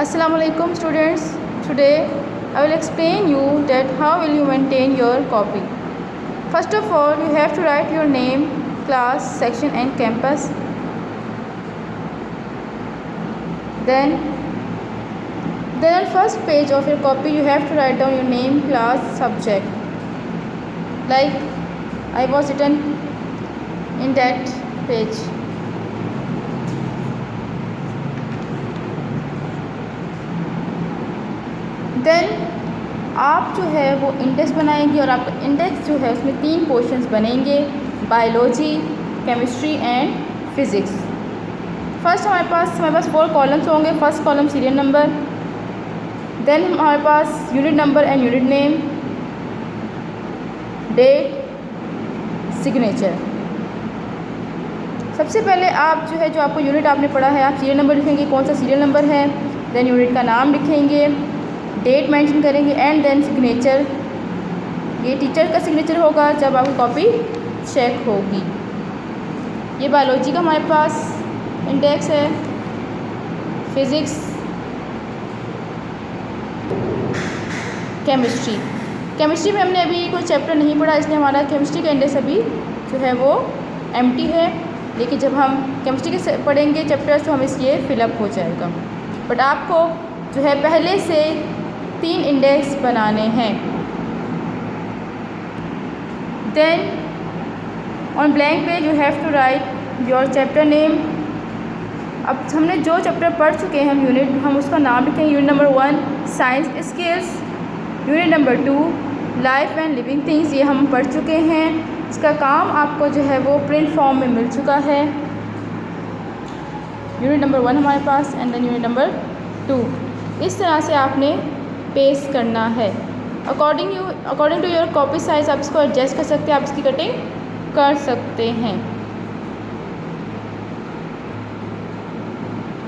Assalamu alaikum students. Today I will explain you that how will you maintain your copy. First of all, you have to write your name, class, section and campus. Then on first page of your copy you have to write down your name, class, subject. Like I was written in that page. Then आप जो है वो index बनाएंगे और आपका index जो है उसमें 3 पोर्शंस बनेंगे, biology, chemistry and physics. First हमारे पास 4 कॉलम्स होंगे। First column serial number, then हमारे पास unit number and unit name, date, signature. सबसे पहले आप जो है जो आपको यूनिट आपने पढ़ा है आप सीरियल नंबर लिखेंगे, कौन सा सीरियल नंबर है, देन यूनिट का नाम लिखेंगे, डेट मेंशन करेंगे एंड देन सिग्नेचर। ये टीचर का सिग्नेचर होगा जब आपकी कॉपी चेक होगी। ये बायोलॉजी का हमारे पास इंडेक्स है, फिज़िक्स, केमिस्ट्री में हमने अभी कोई चैप्टर नहीं पढ़ा इसलिए हमारा केमिस्ट्री का इंडेक्स अभी जो है वो एम्प्टी है, लेकिन जब हम केमिस्ट्री के पढ़ेंगे चैप्टर्स तो हम इसलिए फिलअप हो जाएगा। बट आपको जो है पहले से 3 इंडेक्स बनाने हैं। Then on blank page you have to write your chapter name. अब हमने जो चैप्टर पढ़ चुके हैं हम यूनिट, हम उसका नाम लिखेंगे। Unit number 1 science skills, unit number 2 life and living things, ये हम पढ़ चुके हैं। इसका काम आपको जो है वो प्रिंट फॉर्म में मिल चुका है। यूनिट नंबर 1 हमारे पास एंड देन यूनिट नंबर 2। इस तरह से आपने पेस्ट करना है। According to your copy size आप इसको एडजस्ट कर सकते हैं, आप इसकी कटिंग कर सकते हैं।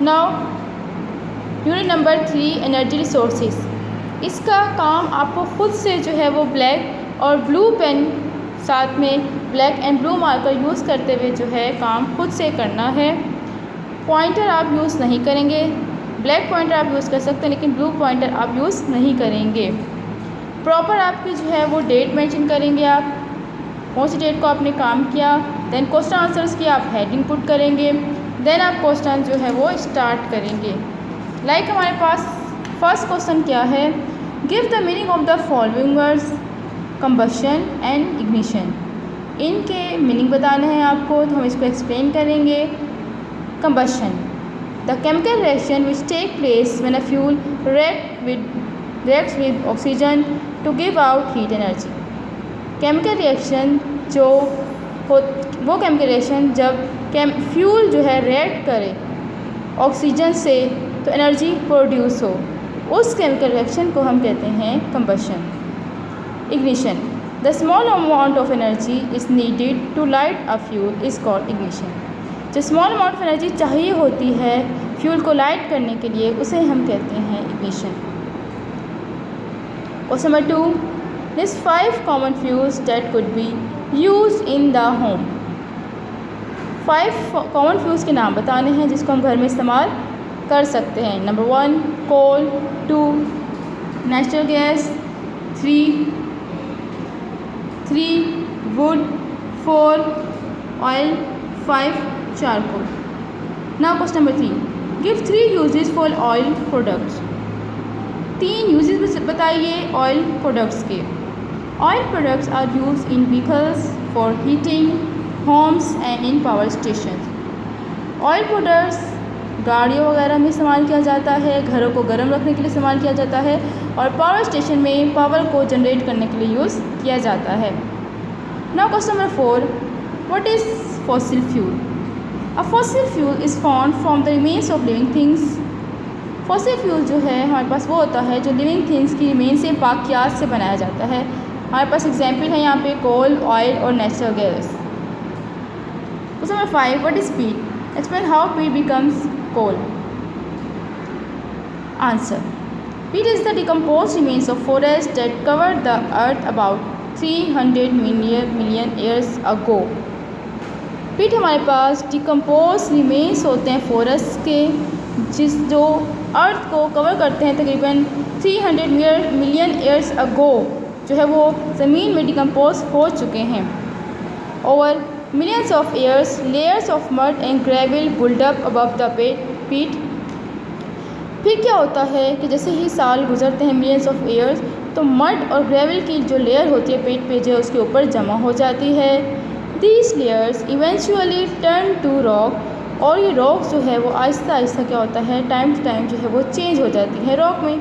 Now unit number 3 energy resources. इसका काम आपको खुद से जो है वो ब्लैक और ब्लू पेन साथ में black and blue marker use करते हुए जो है काम खुद से करना है। पॉइंटर आप यूज़ नहीं करेंगे, ब्लैक पॉइंटर आप यूज़ कर सकते हैं लेकिन ब्लू पॉइंटर आप यूज़ नहीं करेंगे। प्रॉपर आपकी जो है वो डेट मेंशन करेंगे, आप कौन सी डेट को आपने काम किया, देन क्वेश्चन आंसर्स की आप हेडिंग पुट करेंगे, देन आप क्वेश्चन जो है वो स्टार्ट करेंगे। लाइक हमारे पास फर्स्ट क्वेश्चन क्या है, give the meaning of the following words combustion and ignition. इनके मीनिंग बताने हैं आपको तो हम इसको एक्सप्लेन करेंगे। Combustion, the chemical reaction which take place when a fuel reacts with oxygen to give out heat energy। Chemical reaction जो वो केमिकल रिएक्शन जब फ्यूल जो है रिएक्ट करे ऑक्सीजन से तो एनर्जी प्रोड्यूस हो, उस केमिकल रिएक्शन को हम कहते हैं combustion. Ignition, the small amount of energy is needed to light a fuel is called ignition. जो स्मॉल अमाउंट ऑफ एनर्जी चाहिए होती है फ्यूल को लाइट करने के लिए उसे हम कहते हैं ignition. Question number 2, list 5 common fuels that could be use in the home. 5 common fuels के नाम बताने हैं जिसको हम घर में इस्तेमाल कर सकते हैं। Number 1 coal, 2 natural gas, 3 wood, 4 oil, 5 charcoal. Now question number 3, give 3 uses for oil products. 3 uses बताइए ऑयल प्रोडक्ट्स के। Oil products are use in vehicles for heating, homes and in power station. Oil products गाड़ियों वगैरह में इस्तेमाल किया जाता है, घरों को गर्म रखने के लिए इस्तेमाल किया जाता है और पावर स्टेशन में पावर को जनरेट करने के लिए यूज़ किया जाता है। Now question number 4, what is fossil fuel. A fossil fuel is formed from the remains of living things। Fossil fuel जो है हमारे पास वो होता है जो लिविंग थिंग्स की रिमेन से बाकियात से बनाया जाता है। हमारे पास एग्जाम्पल है यहाँ पे कोल, ऑयल और natural gas. Question number 5, what is पीट, एक्सप्लेन हाउ पीट बिकम्स कोल। आंसर, पीट is the decompose remains of forest that covered the earth about 300 million years ago. पीट हमारे पास डिकम्पोज रिमेन्स होते हैं फॉरेस्ट के जो अर्थ को कवर करते हैं तकरीबन 300 मिलियन ईयर्स अगो जो है वो ज़मीन में डिकम्पोज हो चुके हैं। Over millions of years layers of mud and Greville built up above the पीट। फिर क्या होता है कि जैसे ही साल गुजरते हैं मिलियंस ऑफ ईयर्स, तो मड और ग्रेविल की जो लेयर होती है पेट पे जो उसके ऊपर जमा हो जाती है। These layers eventually turn to rock, और ये रॉक जो है वो आहिस्ता आहिस्ता क्या होता है टाइम टू टाइम जो है वो चेंज हो जाती है रॉक में।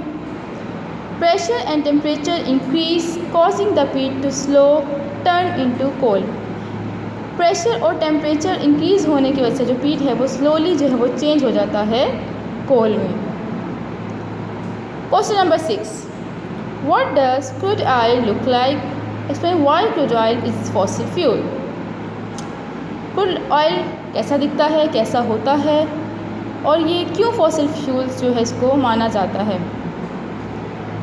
Pressure and temperature increase causing the peat to slow turn into coal. Pressure और टेम्परेचर इंक्रीज होने की वजह से जो पीट है वो स्लोली जो है वो चेंज हो जाता है कोल में। Question number 6, what does crude oil look like? Explain why crude oil is fossil fuel. Crude oil कैसा दिखता है, कैसा होता है, और ये क्यों फॉसिल फ्यूल्स जो है इसको माना जाता है।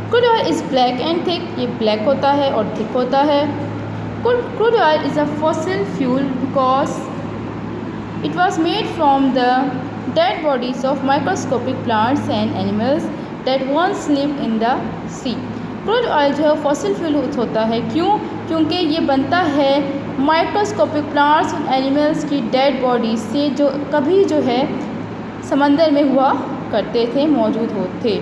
Crude oil is black and thick, ये ब्लैक होता है और थिक होता है। Crude oil is a fossil fuel because it was made from the dead bodies of microscopic plants and animals that once lived in the sea. Crude oil जो है fossil fuel होता है, क्यों? क्योंकि ये बनता है माइक्रोस्कोपिक प्लांट्स और एनिमल्स की डेड बॉडीज से जो कभी जो है समंदर में हुआ करते थे, मौजूद थे,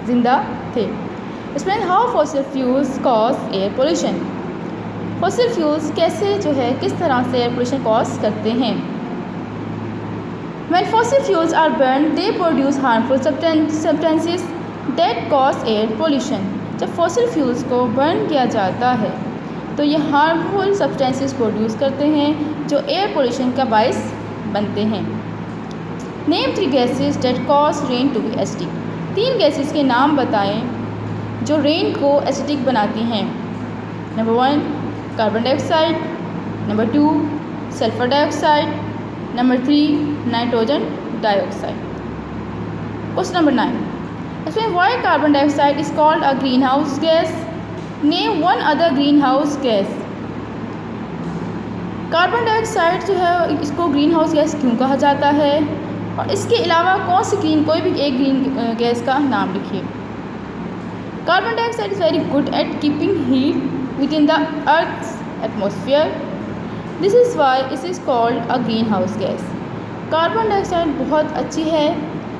जिंदा थे। Explain how fossil fuels cause air pollution. Fossil fuels कैसे जो है किस तरह से एयर पोल्यूशन कॉज करते हैं। When fossil fuels are burned, they produce harmful substances that cause air pollution. जब फॉसिल फ्यूल्स को बर्न किया जाता है तो ये हार्मफुल सब्सटेंसेस प्रोड्यूस करते हैं जो एयर पोल्यूशन का बायस बनते हैं। Name 3 gases that cause rain to be acidic. 3 gases के नाम बताएं जो रेन को एसिडिक बनाती हैं। Number 1 carbon dioxide, number 2 sulphur dioxide, number 3 nitrogen dioxide. Question number 9, explain why carbon dioxide is called a green house gas. Name 1 other green house gas. Carbon dioxide जो है इसको ग्रीन हाउस गैस क्यों कहा जाता है, और इसके अलावा कौन सी कोई भी एक ग्रीन गैस का नाम लिखिए। Carbon dioxide is very good at keeping heat within the earth's atmosphere, this is why it is called a green house gas. Carbon dioxide बहुत अच्छी है,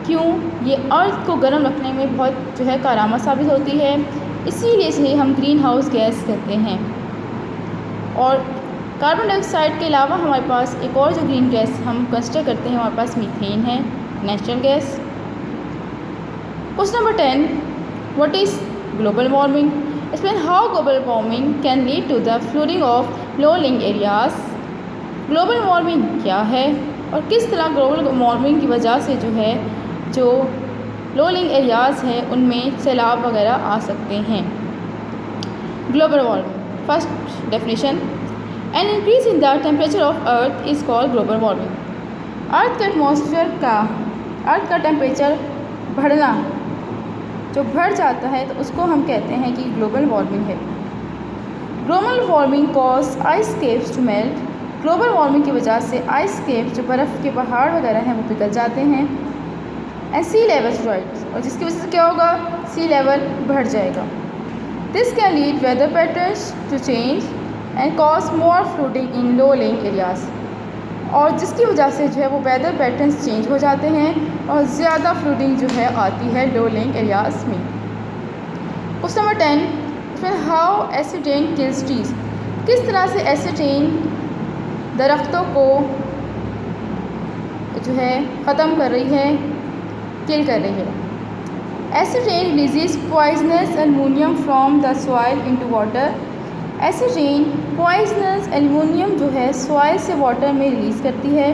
क्यों? ये अर्थ को गर्म रखने में बहुत जो है कारआमद साबित होती है, इसीलिए इसे हम ग्रीन हाउस गैस कहते हैं। और कार्बन डाइऑक्साइड के अलावा हमारे पास एक और जो ग्रीन गैस हम कंसिडर करते हैं, हमारे पास मीथेन है, natural gas. Question number 10, what is global warming. Explain how global warming can lead to the flooding of low lying areas. Global warming क्या है और किस तरह ग्लोबल वार्मिंग की वजह से जो है जो लो लिंग एरियाज़ हैं उनमें सैलाब वगैरह आ सकते हैं। Global warming, first definition, an increase in the temperature of earth is called global warming. Earth का टेम्परेचर बढ़ना, जो बढ़ जाता है तो उसको हम कहते हैं कि ग्लोबल वार्मिंग है। Global warming cause ice caps to melt. Global warming की वजह से आइस केप्स जो बर्फ़ के पहाड़ वगैरह हैं वो पिघल जाते हैं। एंड सी लेवल राइज, और जिसकी वजह से क्या होगा, सी लेवल बढ़ जाएगा। This can lead weather patterns to change and cause more flooding in low lying areas, और जिसकी वजह से जो है वो वेदर पैटर्न्स चेंज हो जाते हैं और ज़्यादा फ्लूडिंग जो है आती है लो लिंग एरियाज में। क्वेश्चन नंबर 10, फिर how acid rain kills trees. किस तरह से एसिड रेन दरख्तों को जो है ख़त्म कर रही है, किल कर रही है। Acid rain releases poisonous aluminium from the soil into water. Acid rain poisonous aluminium जो है सॉइल से वाटर में रिलीज़ करती है।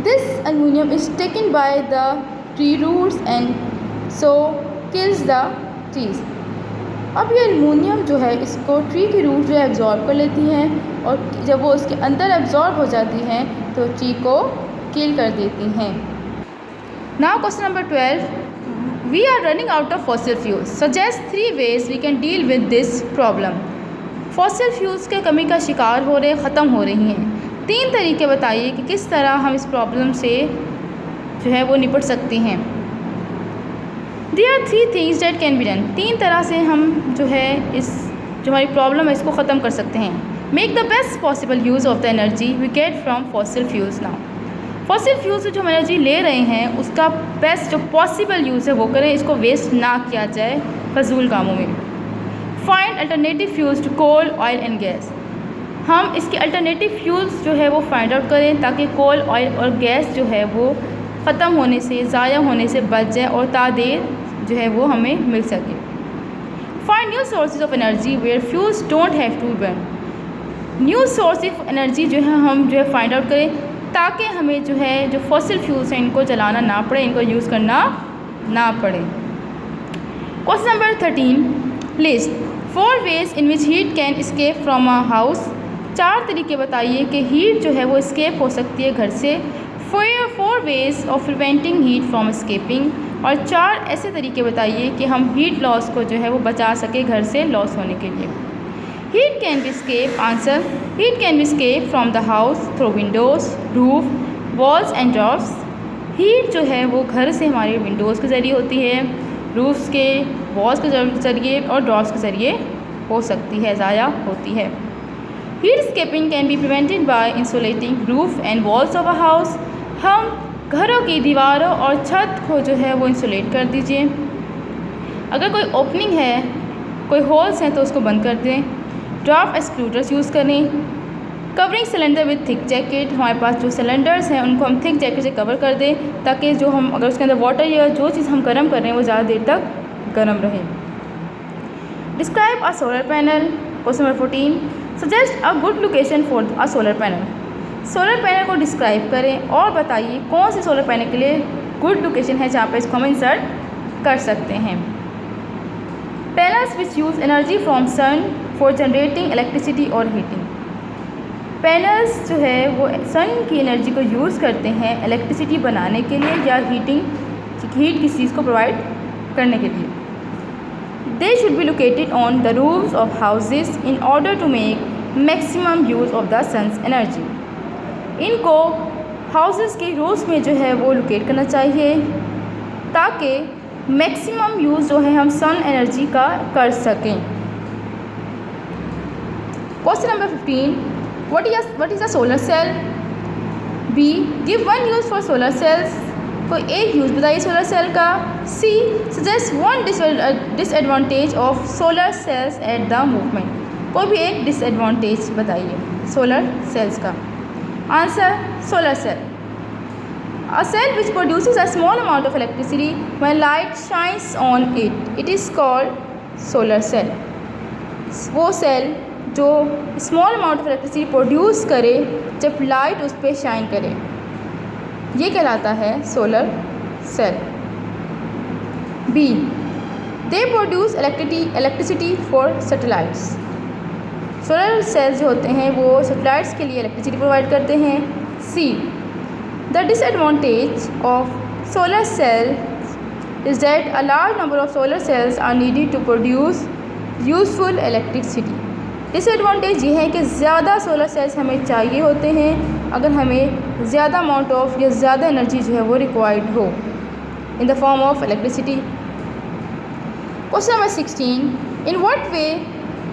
This aluminium is taken by the tree roots and so kills the trees. अब ये एल्युमिनियम जो है इसको ट्री की रूट जो है एब्जॉर्ब कर लेती हैं, और जब वो उसके अंदर एब्जॉर्ब हो जाती हैं तो ट्री को किल कर देती हैं। Now question number 12, we are running out of fossil fuels, suggest 3 ways we can deal with this problem. Fossil fuels के कमी का शिकार हो रहे, ख़त्म हो रही हैं। 3 तरीके बताइए कि किस तरह हम इस प्रॉब्लम से जो है वो निपट सकते हैं। There are 3 things that can be done. 3 तरह से हम जो है इस जो हमारी प्रॉब्लम है इसको ख़त्म कर सकते हैं। Make the best possible use of the energy we get from fossil fuels. Now fossil fuel से जो हम एनर्जी ले रहे हैं उसका बेस्ट जो पॉसिबल यूज़ है वो करें, इसको वेस्ट ना किया जाए फजूल कामों में। Find alternative fuels to coal, oil and gas. हम इसके अल्टरनेटिव फ्यूल्स जो है वो फाइंड आउट करें ताकि कोल, ऑयल और गैस जो है वो ख़त्म होने से, ज़ाया होने से बच जाए और तादेर जो है वो हमें मिल सके। Find new sources of energy where fuels don't have to burn. New source of energy जो है हम जो है फाइंड आउट करें ताकि हमें जो है जो फॉसिल फ्यूल्स हैं इनको जलाना ना पड़े, इनको यूज़ करना ना पड़े। Question number 13, list 4 ways in which heat can escape from a house. 4 तरीके बताइए कि हीट जो है वो escape हो सकती है घर से। 4 ways of preventing heat from escaping। और 4 ऐसे तरीके बताइए कि हम हीट लॉस को जो है वो बचा सके घर से लॉस होने के लिए। Heat can be escape। Answer, heat can be escape from the house through Windows, roof, walls and drops. Heat जो है वो घर से हमारे विंडोज़ के ज़रिए होती है, रूफ्स के, वॉल्स के ज़रिए और ड्रॉप्स के ज़रिए हो सकती है, ज़ाया होती है। Heat escaping can be prevented by insulating roof and walls of a house. हम घरों की दीवारों और छत को जो है वो इंसुलेट कर दीजिए। अगर कोई ओपनिंग है, कोई होल्स हैं तो उसको बंद कर दें। ड्राफ्ट एक्सक्लूडर्स यूज़ करें। Covering cylinder with thick jacket. हमारे पास जो सिलेंडर्स हैं उनको हम थिक जैकेट से कवर कर दें ताकि जो हम अगर उसके अंदर वाटर या जो चीज़ हम गर्म कर रहे हैं वो ज़्यादा देर तक गर्म रहे। Describe a solar panel. Question number 14, suggest a good location for a solar panel. Solar panel को डिस्क्राइब करें और बताइए कौन सी सोलर पैनल के लिए गुड लोकेशन है जहाँ पर इसको हम इंसर्ट कर सकते हैं। Panels which use energy from sun for generating electricity और हीटिंग। पैनल्स जो है वो सन की एनर्जी को यूज़ करते हैं इलेक्ट्रिसिटी बनाने के लिए या हीट किसी चीज़ को प्रोवाइड करने के लिए। They should be located on the roofs of houses in order to make maximum use of the sun's energy. इनको हाउसेस के रूफ्स में जो है वो लोकेट करना चाहिए ताकि मैक्सिमम यूज़ जो है हम सन एनर्जी का कर सकें। Question number 15, what is a solar cell. B, give 1 use for solar cells. कोई एक यूज़ बताइए सोलर सेल का। C, suggest 1 disadvantage of solar cells at the movement. कोई भी एक डिसएडवांटेज बताइए सोलर सेल्स का। Answer, solar cell. A cell which produces a small amount of electricity when light shines on it, it is called solar cell. वो cell जो small amount of electricity produce करे जब light उस पर shine करे, ये कहलाता है solar cell. B, they produce electricity for satellites. Solar cells जो होते हैं वो सैटेलाइट्स के लिए इलेक्ट्रिसिटी प्रोवाइड करते हैं। सी, the disadvantage of solar cells is that a large number of solar cells are needed to produce useful electricity. Disadvantage ये है कि ज़्यादा सोलर सेल्स हमें चाहिए होते हैं अगर हमें ज़्यादा अमाउंट ऑफ या ज़्यादा एनर्जी जो है वो रिक्वायर्ड हो in the form of electricity. Question number 16, in what way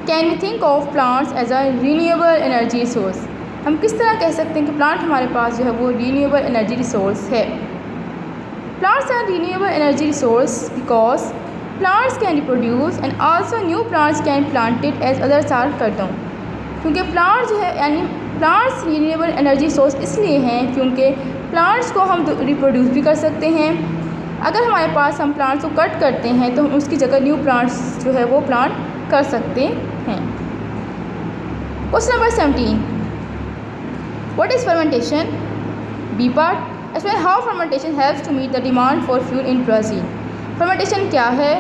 can we think of plants as a renewable energy source. हम किस तरह कह सकते हैं कि प्लांट हमारे पास जो है वो रीन्यूएबल एनर्जी रिसोर्स है। Plants are renewable energy resource because plants can reproduce and also new plants can planted as others are करता हूँ। क्योंकि प्लांट जो है यानी प्लांट्स रीन्यूएबल एनर्जी सोर्स इसलिए हैं क्योंकि प्लांट्स को हम रिप्रोड्यूस भी कर सकते हैं। अगर हमारे पास हम प्लांट्स को कट करते हैं तो हम उसकी जगह न्यू प्लांट्स जो है वो प्लांट कर सकते हैं। Question number 17, what is fermentation. B part, explain how fermentation helps to meet the demand for fuel in Brazil. Fermentation क्या है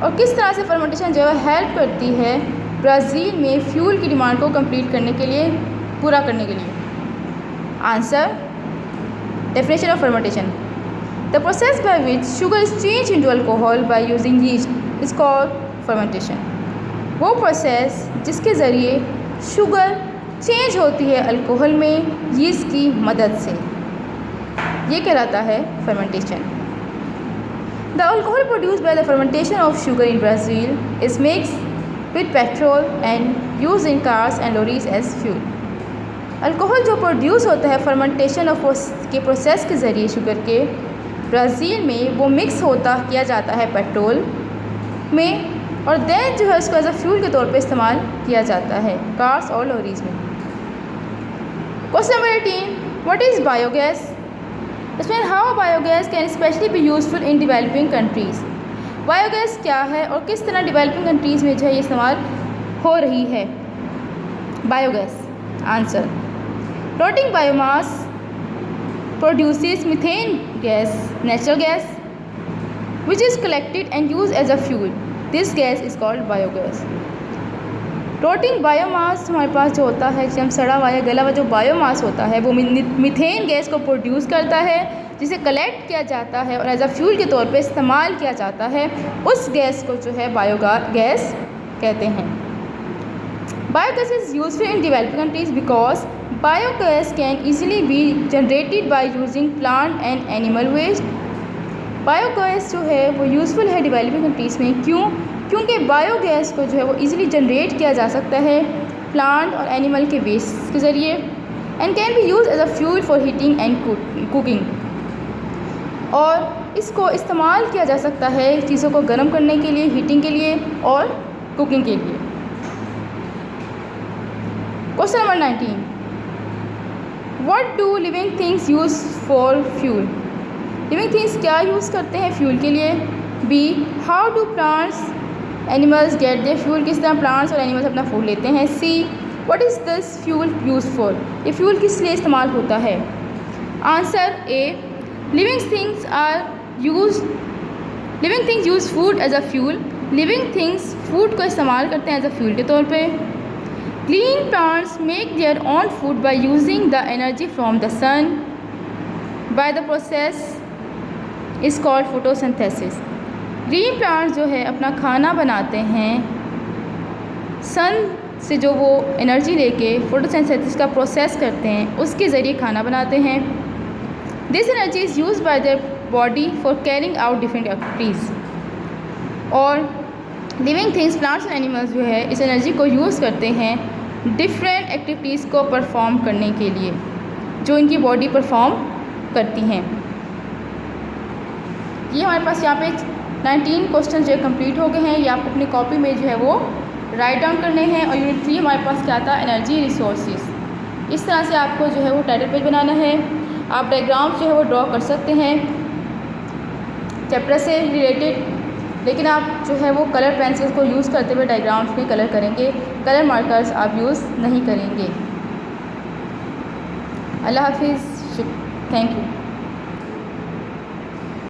और किस तरह से फर्मेंटेशन जो है हेल्प करती है ब्राज़ील में फ्यूल की डिमांड को कंप्लीट करने के लिए, पूरा करने के लिए। Answer, definition of fermentation, the process by which sugar is change into alcohol by using yeast is called fermentation. वो प्रोसेस जिसके ज़रिए शुगर चेंज होती है अल्कोहल में यीस्ट की मदद से। ये कहलाता है fermentation. The alcohol produce by the fermentation of sugar in Brazil is mix with petrol and use in cars and lorries as fuel. Alcohol जो प्रोड्यूस होता है फर्मेंटेशन ऑफ के प्रोसेस के ज़रिए शुगर के ब्राज़ील में, वो मिक्स किया जाता है पेट्रोल में और देन जो है उसको एज अ फ्यूल के तौर पे इस्तेमाल किया जाता है कार्स और लॉरीज में। Question number 18, what is biogas? इसमें how biogas can specially be useful in developing countries. Biogas क्या है और किस तरह डेवलपिंग कंट्रीज़ में जो है ये इस्तेमाल हो रही है। Biogas answer, rotting biomass produces methane gas, natural gas, which is collected and used as a fuel. This gas is called biogas. rotting biomass हमारे पास जो होता है, जब सड़ा हुआ या गला हुआ जो बायोमास होता है वो मीथेन गैस को प्रोड्यूस करता है, जिसे कलेक्ट किया जाता है और एज अ फ्यूल के तौर पे इस्तेमाल किया जाता है। उस गैस को जो है बायोगैस कहते हैं। Biogas is useful in developing countries because biogas can easily be generated by using plant and animal waste. Biogas जो है वो यूज़फुल है डेवलपिंग कंट्रीज़ में, क्योंकि बायोगैस को जो है वो ईजिली जनरेट किया जा सकता है प्लांट और एनिमल के वेस्ट के ज़रिए and can be use as a fuel for heating and cooking. और इसको इस्तेमाल किया जा सकता है चीज़ों को गर्म करने के लिए, हीटिंग के लिए और कुकिंग के लिए। Question number 19, what do living things use for fuel? Living things क्या यूज़ करते हैं फ्यूल के लिए? B, how do plants animals get their fuel? किस तरह प्लांट्स और एनिमल्स अपना फूड लेते हैं? C, what is this fuel use for? ये फ्यूल किस लिए इस्तेमाल होता है? Answer A, living things use food as a fuel. Living things food को इस्तेमाल करते हैं एज अ फ्यूल के तौर पे। Green plants make their own food by using the energy from the sun by the process is called photosynthesis. Green plants जो है अपना खाना बनाते हैं सन से, जो वो एनर्जी लेके फोटोसिंथेसिस का प्रोसेस करते हैं, उसके ज़रिए खाना बनाते हैं। This energy is use by the body for carrying out different activities. और लिविंग थिंग्स प्लांट्स और एनिमल्स जो है इस एनर्जी को यूज़ करते हैं डिफरेंट एक्टिविटीज़ को परफॉर्म करने के लिए, जो इनकी बॉडी परफॉर्म करती हैं। ये हमारे पास यहाँ पे 19 क्वेश्चन जो है कंप्लीट हो गए हैं। ये आपको अपनी कॉपी में जो है वो राइट डाउन करने हैं। और यूनिट 3 हमारे पास क्या था? Energy resources. इस तरह से आपको जो है वो टाइटल पेज बनाना है। आप डायग्राम्स जो है वो ड्रॉ कर सकते हैं चैप्टर से रिलेटेड, लेकिन आप जो है वो कलर पेंसिल्स को यूज़ करते हुए डायग्राम्स में कलर करेंगे, कलर मार्कर्स आप यूज़ नहीं करेंगे। अल्लाह हाफिज़, थैंक यू।